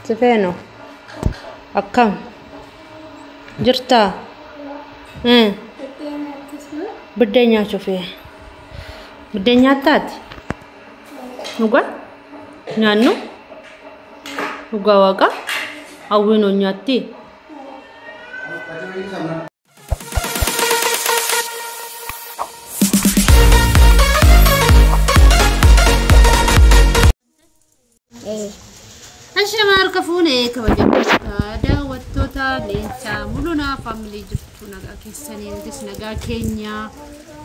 Sifeno. Akkam. Jirta. Bedenya chofee. Bedenya taati. Nuga? Nyaannu? Nuga waqa? Awwino nyaatti. Ashama arkafuune kabajamtoota daawwattoota leencaa mul'una family jirtu nagaa keessanii nutis nagaa keenya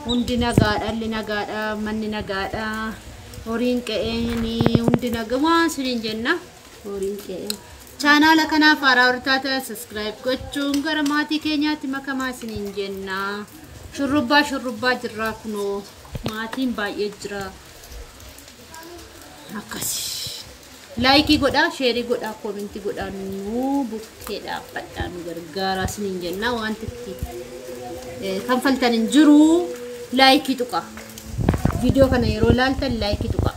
hundi nagaa dhalli nagaadha manni nagaadha horiin qe'eeni hundi nagaa siniin jenna horiin qe'een chaanaala kanaaf haaraa hortaata subscribe gochuun gara maatii keenyaatti makamaa siniin jenna shurrubbaa jirraa kunoo maatiin baay'ee jira akkasi. Like godha, share godha, comment godha nu bukkeedha fadhaan gargaara sinin jenna wanti kan faltan jiru like tuqa video kana yeroo laaltan like tuqa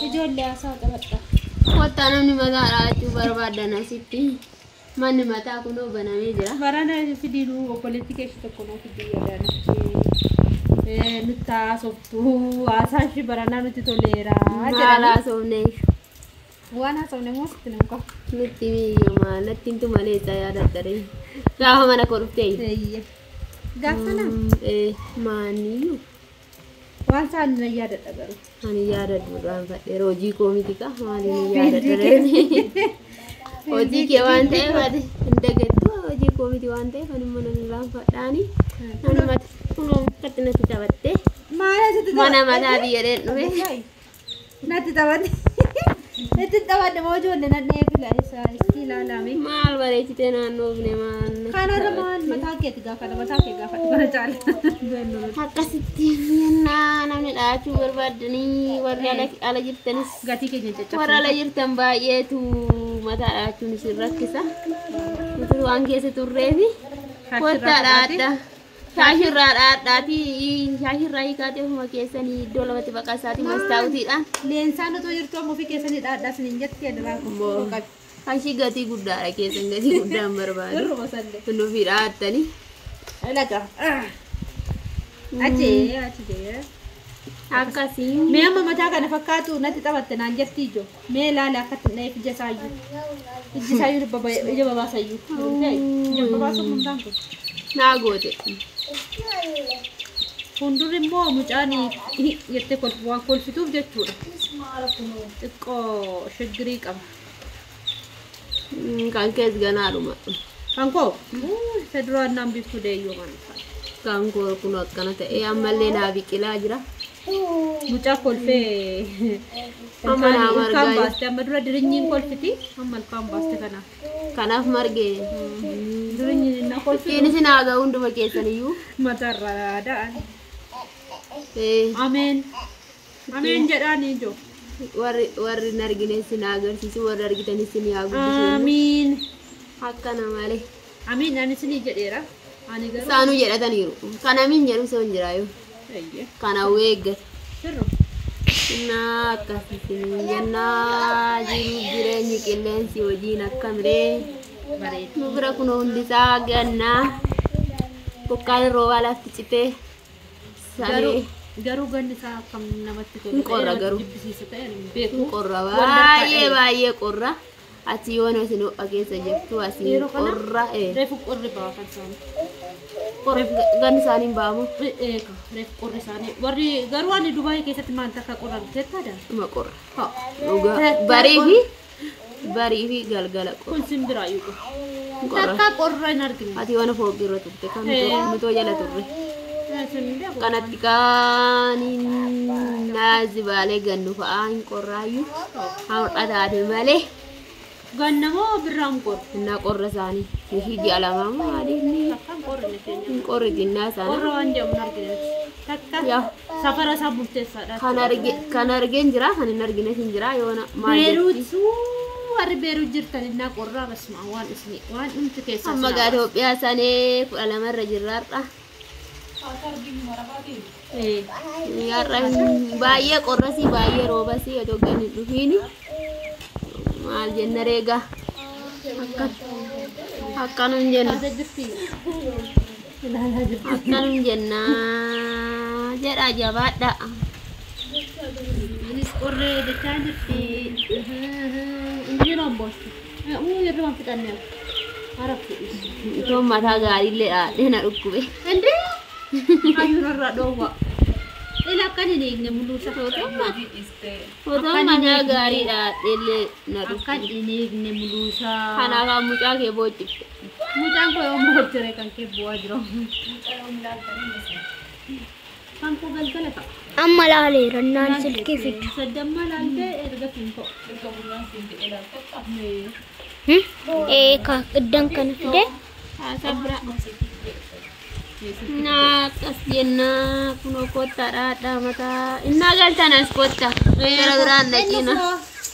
ijoollee asaa qabatta wata namni mataa raachuu barbaadana sitti manni mataa kunoo banamee jira barana fidiinu obboleettii tokko noo fidii yaadaan nuta softu asashi barana nuti tolera jala somne wana somne most nunko nuti yoma natintu male saya dattare gaho mana korufte eyye gafana mani wan san na yada tagaru ani yada duran fadde roji komitika mali ni yada dare oji ke wante fadi indagettu oji komiti wante fani monan lan fadani ani mat katna titabatte mana mana biere no nati tabate nati tabate mojo ne nanne pila isa stila lami mal bare titena no ne man kana da man mata ke tiga kada mata ke gafa bara chal hakasitti na namne da chu barbadni warri ala jirtanis gati ke jecha warra ala jirtan bayetu mata da chu ni sirrakisa mutu angese turrebi wata da Shahirra dati shahirra ikate huma kesani dola wati bakasati mastauti da lensano to yirto mo fi kesani da sinin jetti adra ko kanshi gati gudda kesan gati gudda barbadu ro masalle no fi atani alaga aje akasi me amma mata kana fakatu nati tabatte nan jetti jo me lala kat nay fi jasayu baba baba sayu baba so mun danko nagote Funduri mo mucani yette kolfuwan kolfituuf jechuudha. Xiqqoo shaggirii qaba. Kan kees ganaadhuma. Kan koo isa duraan naan biiftuu deeyyoo man. Kan koo kun akkana ta'e ammallee naa biqilaa jira. Mucaa kolfee amma naa margaa kan baaste amma dura dirinyiin kolfiti amma kan baaste kanaaf margee dirinyiin na kolfiti inni sinaaga hunduma keessaniyyuu matarraa da'an amen jedhaanii jo warri nargine sin agarsiisu warri argitanis sin yaagubbisuu amin akkana malee amin ani sinii jedheera ani garuu saanuu jedhataniiru kan amin jedhu soon jiraayu kana weeggat na akkasitti jennaa jireenyi qilleensi hojiin akkamiree bareedu bira kun hundisaa gannaa bokkaan roobaa lafti citee garuu ganni isaa akkam namatti tolu qorra garuu jibbisiisa ta'e beeku qorra baay'ee qorra ati yoon isin keessa jirtu asii qorra reefu qorri baafan isaanii qorri ganni isaanii baamu reefu qorri isaanii warri garuu ani Dubaay keessatti maal takka qorra tettaadha ma qorra barii fi galgala qorra kun simbiraayu takka qorra hin argine ati yoon foogirra turte kan mutoo jala turre kanatti kaani naazibaalee gannu fa'aa hin qorraayu haadhaadhe malee gannamo birram qor na qorra saani hiji alama maadini qorri dinna saani qorra wanje mun argine takka ya safara sabutte sada kan argen jira kan argine sin jira yona maajetti warri beeru jirtan na qorra basma waan isni waan inta keessa amma gaado biya sane kula lamarra jirarda Yarra baay'ee qorrasii baay'ee roobasii otoo gadi dhufiini maal jenna reega akkanum jenna jedha jabaadha. Anis qorree dachaa jirti. Injiroon boosti. Yeroo fixannee haraftu. Itoo mataa gaariillee dhaadhee na dhukkube. Indee hayyurarra dhoowwa. Ila akkan hin eegne muluusa. Otoo mataa gaarii dhaadheellee na dhukkube. Akkan hin eegne muluusa. Kanaafaa mucaa kee boochifte. Mucaan koo yoo mootere kan kee bu'aa jira. Kan koo galgala ta'a. Amma laaleera naan silkii fiddu. Saddamma laaltee erga finko. Ka iddan kana fide. Sabra. Naakas jennaa kunoo kottaadha mataa. Innaa galtan as kotta. Gara biraan dhaqiina.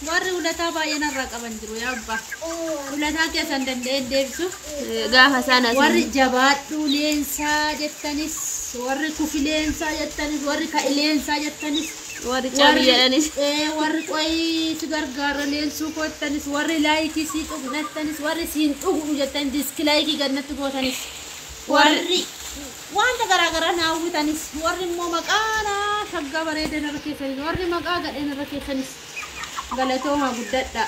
Warri ulataa baay'ee narraa qaban jiru yaa abbaa. Ulataa keessan danda'een deebisu. Gaafa sana warri jabaadhuu leensaa jettanis, warri kufileensaa jettanis, warri ka'ileensaa jettanis, warri cabii jedhanis, warri qoyii si gargaara leensuu koottanis, warri laayikii si dhugnattanis, warri siin dhugu jettanis, diskilaayikii gannatti gootanis, warri wanta garaagaraa naawwitanis, warri immoo maqaa shaggaa bareedan irra keessanis, warri maqaa gadheen irra keessanis. Galatooma guddadha.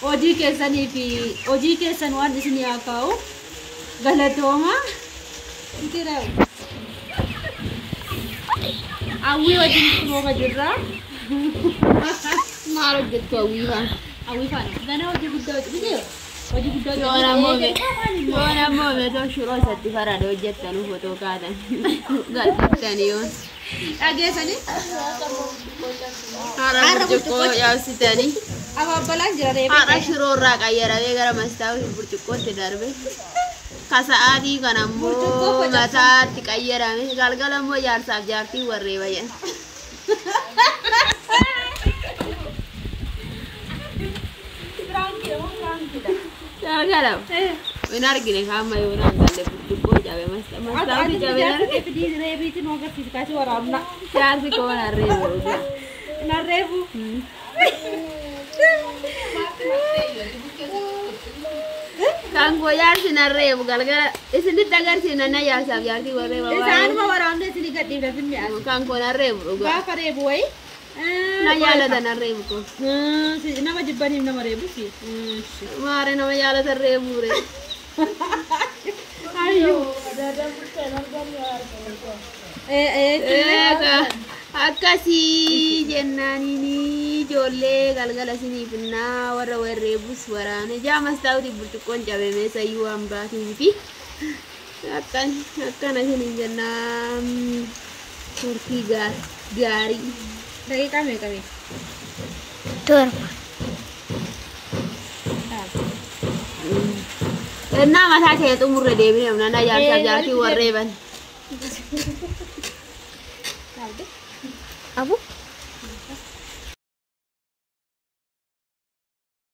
Hojii keessanii fi hojii keessan waan isin yaakaa'u galatooma. Awwii wajjin kunoofa jirra. maal hojjettu hawwii faana? Awwii faana. Ganaa hojii guddaa hojjetu. Hojii guddaa yoon ammoo meetoo shiroo isatti farada hojjettanu fotoo kaatan galfattanii yoon. Dhageessanii? Haadha burcuqqoo yaabsitanii. Abaabbalaan jira reefa. Haadha shiroo irraa qayyaramee gara mastaawaa burcuqqootti darbe. Kasa'aatii kan ammoo mataatti qayyarame. Galgala ammoo jaarsaaf jaartii warree bayyan. Galgala. Hin argine kaama yoo naan galle burcuqqoo cabe mastaawaa cabe narge. Reebiitiin hoogasiis kaasii waraabna. Jaarsi koo narreebu. Narreebu. Kan koo jaarsi narreebu galgala isinitti agarsiifna na jaarsaaf jaartii warree babaa. Isaanuma waraabne isinii gadhiifna finni as. Kan koo narreebu dhugaa. Gaafa reebu wayi. Na jaalata narreebu koo. Nama jibbaniif nama reebuufi. Maare nama jaalata reebu ree. Ayyuu. Akkasii jennaaniini ijoollee galgala isiniif innaa warra warreebus waraane jaamastaawuti burcuqqoon cabamee sayyuu waan baatiin fi akkana isiniin jennaan turtii gaarii. Daqiiqaa meeqamee? Torba. Ennaa mataa kee xumurre deebinee humna jaarsaa jaartii warreeban. Abu?